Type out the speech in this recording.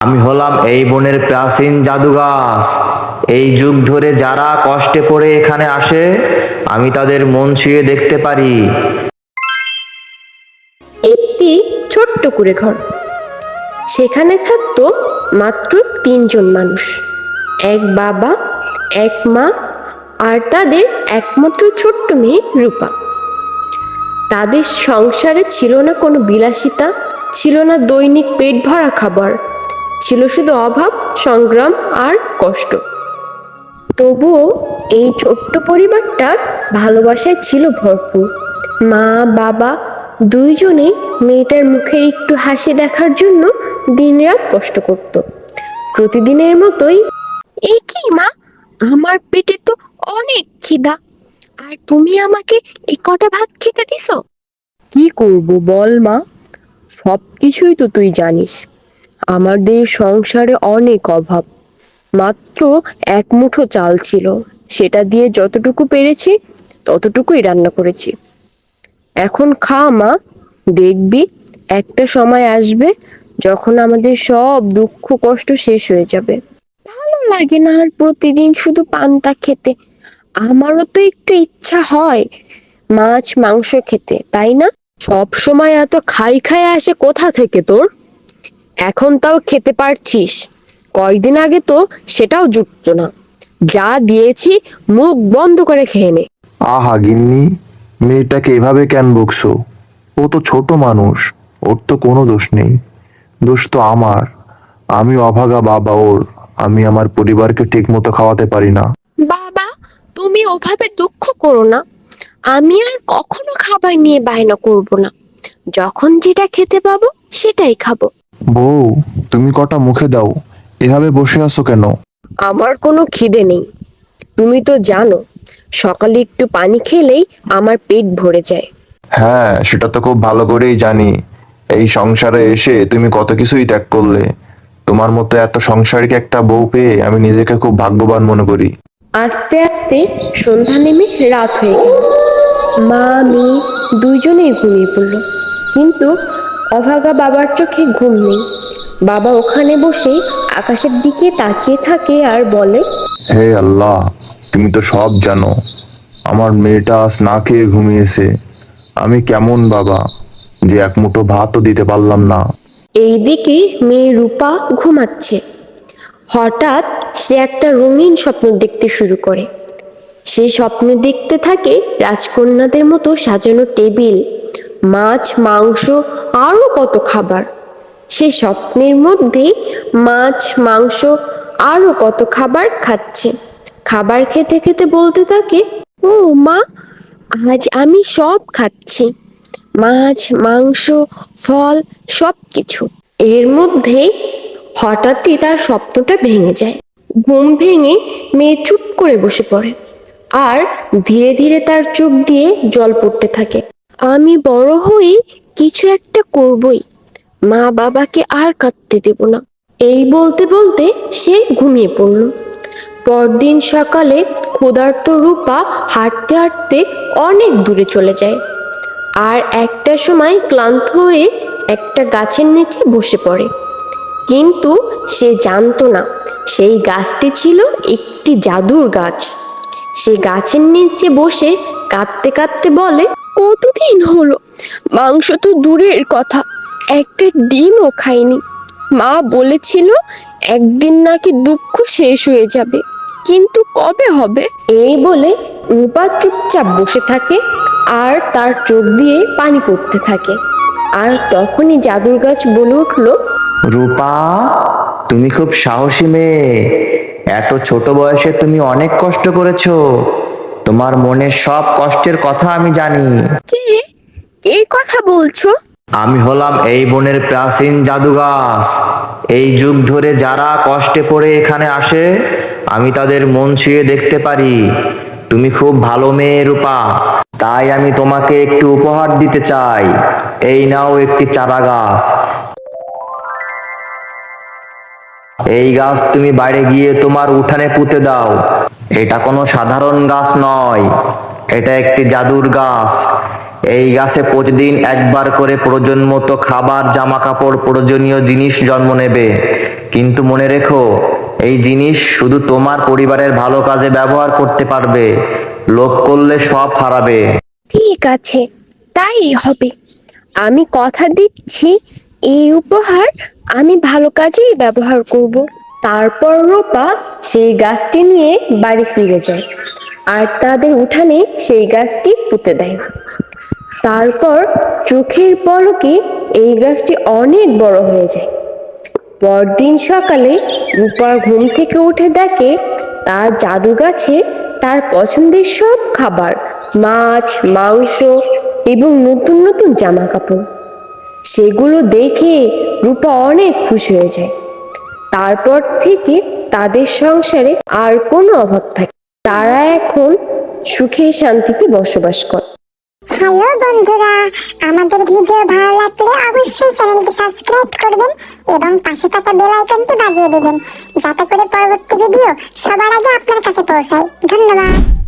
আমি হলাম এই বনের প্রাচীন জাদু গাছ। এই যুগ ধরে যারা কষ্টে পড়ে এখানে আসে, আমি তাদের মন ছুঁয়ে দেখতে পারি। একটি ছোট্ট কুঁড়ে ঘর। সেখানে থাকতো মাত্র তিনজন মানুষ, এক বাবা, এক মা আর তাদের একমাত্র ছোট্ট মেয়ে রূপা। তাদের সংসারে ছিল না কোনো বিলাসিতা, ছিল না দৈনিক পেট ভরা খাবার, ছিল শুধু অভাব, সংগ্রাম আর কষ্ট। তবুও এই ছোট্ট পরিবারটা ভালোবাসায় ছিল ভরপুর। মা বাবা দুইজনেই মেয়েটার মুখের একটু হাসি দেখার জন্য দিনরাত কষ্ট করত। প্রতিদিনের মতোই, এই কি মা, আমার পেটে তো অনেক খিদা, আর তুমি আমাকে এই কটা ভাত খেতে দিছো? কি করব বল মা, সব কিছুই তো তুই জানিস। আমাদের সংসারে অনেক অভাব, মাত্র এক মুঠো চাল ছিল, সেটা দিয়ে যতটুকু পেরেছি ততটুকুই রান্না করেছি। এখন খা মা, দেখবি একটা সময় আসবে যখন আমাদের সব দুঃখ কষ্ট শেষ হয়ে যাবে। ভালো লাগে না আর প্রতিদিন শুধু পান্তা খেতে। আমারও তো একটু ইচ্ছা হয় মাছ মাংস খেতে, তাই না? সব সময় এত খাই খাই আসে কোথা থেকে তোর? এখন তাও খেতে পারছিস, কয়দিন আগে তো সেটাও জুটতো না। যা দিয়েছি মুখ বন্ধ করে খেয়ে নে। আহা গিন্নি, মেয়েটাকে এভাবে কেন বকছো? ও তো ছোট মানুষ, ওর তো কোনো দোষ নেই। দোষ তো আমার। আমি অভাগা বাবা ওর। আমি আমার পরিবারকে ঠিক মতো খাওয়াতে পারি না। বাবা, তুমি ওভাবে দুঃখ করো না। আমি আর কখনো খাবার নিয়ে বায়না করব না। যখন যেটা খেতে পাবো সেটাই খাবো। বউ, তুমি কটা মুখে দাও, এভাবে বসে আছো কেন? আমার কোনো খিদে নেই, তুমি তো জানো সকালে একটু পানি খেলেই আমার পেট ভরে যায়। হ্যাঁ, সেটা তো খুব ভালো করেই জানি। এই সংসারে এসে তুমি কত কিছুই ত্যাগ করলে। তোমার মতো এত সংসারিক একটা বউ পেয়ে আমি নিজেকে খুব ভাগ্যবান মনে করি। আস্তে আস্তে সন্ধ্যা নেমে রাত হয়ে গেল। মা মেয়ে দুইজনেই ঘুমিয়ে পড়ল, কিন্তু অভাগা বাবার চোখে ঘুম নেই। বাবা ওখানে বসে আকাশের দিকে তাকিয়ে থাকে আর বলে, হে আল্লাহ, তুমি তো সব জানো। আমার মেয়েটা আজ না খেয়ে ঘুমিয়েছে। আমি কেমন বাবা, যে এক মুঠো ভাতও দিতে পারলাম না। এইদিকে মেয়ে রূপা ঘুমাচ্ছে। হঠাৎ সে একটা রঙিন স্বপ্ন দেখতে শুরু করে। সে স্বপ্নে দেখতে থাকে রাজকন্যাদের মতো সাজানো টেবিল, মাছ মাংস আরো কত খাবার। সে স্বপ্নের মধ্যে মাছ মাংস আরো কত খাবার খাচ্ছে। খাবার খেতে খেতে বলতে থাকে, ও মা, আজ আমি সব খাচ্ছি, মাছ মাংস ফল সব কিছু। এর মধ্যে হঠাৎই তার স্বপ্নটা ভেঙে যায়। ঘুম ভেঙে মেয়ে চুপ করে বসে পড়ে, আর ধীরে ধীরে তার চোখ দিয়ে জল পড়তে থাকে। আমি বড় হয়ে কিছু একটা করবই, মা বাবাকে আর কাঁদতে দেব না, এই বলতে বলতে সে ঘুমিয়ে পড়ল। পরদিন সকালে ক্ষুধার্ত রূপা হাঁটতে হাঁটতে অনেক দূরে চলে যায়, আর একটা সময় ক্লান্ত হয়ে একটা গাছের নিচে বসে পড়ে। কিন্তু সে জানতো না সেই গাছটি ছিল একটি জাদুর গাছ। সে গাছের নিচে বসে কাঁদতে কাঁদতে বলে, কতদিন হলো মাংস তো দূরের কথা, একটা ডিমও খাইনি। মা বলেছিল একদিন নাকি দুঃখ শেষ হয়ে যাবে, কিন্তু কবে হবে? এই বলে রূপা চুপচাপ বসে থাকে, আর তার চোখ দিয়ে পানি পড়তে থাকে। আর তখনই জাদুর গাছ বলে উঠলো, রূপা, তুমি খুব সাহসী মেয়ে। এত ছোট বয়সে তুমি অনেক কষ্ট করেছো। তোমার মনের সব কষ্টের কথা আমি জানি। কে কে কথা বলছো? আমি হলাম এই বনের প্রাচীন জাদু গাছ। এই যুগ ধরে যারা কষ্টে পড়ে এখানে আসে, আমি তাদের মন ছুঁয়ে দেখতে পারি। তুমি খুব ভালো মেয়ে রূপা, তাই আমি তোমাকে একটু উপহার দিতে চাই। এই নাও একটি চারা গাছ। এই গাছ তুমি বাইরে গিয়ে তোমার উঠানে পুঁতে দাও। এটা কোনো সাধারণ গাছ নয়, এটা একটি জাদুর গাছ। এই গাছে প্রতিদিন একবার করে প্রয়োজন মতো খাবার, জামা কাপড়, প্রয়োজনীয় জিনিস জন্ম নেবে। কিন্তু মনে রেখো, এই জিনিস শুধু তোমার পরিবারের ভালো কাজে ব্যবহার করতে পারবে। লোভ করলে সব হারাবে। ঠিক আছে, তাই হবে। আমি কথা দিচ্ছি, এই উপহার আমি ভালো কাজেই ব্যবহার করব। তারপর রূপা সেই গাছটি নিয়ে বাড়ি ফিরে যায় আর তাদের উঠানে সেই গাছটি পুঁতে দেয়। তারপর চোখের পলকে এই গাছটি অনেক বড় হয়ে যায়। পরদিন সকালে রূপার ঘুম থেকে উঠে দেখে তার জাদু গাছে তার পছন্দের সব খাবার, মাছ, মাংস এবং নতুন নতুন জামা কাপড়। সেগুলো দেখে রূপা অনেক খুশি হয়ে যায়। তারপর থেকে তাদের সংসারে আর কোনো অভাব থাকে না। তারা এখন সুখে শান্তিতে বসবাস করে। হ্যালো বন্ধুরা, আমাদের ভিডিও ভালো লাগলে অবশ্যই চ্যানেলটি সাবস্ক্রাইব করবেন এবং পাশে থাকা বেল আইকনটি বাজিয়ে দেবেন, যাতে করে পরবর্তী ভিডিও সবার আগে আপনার কাছে পৌঁছায়। ধন্যবাদ।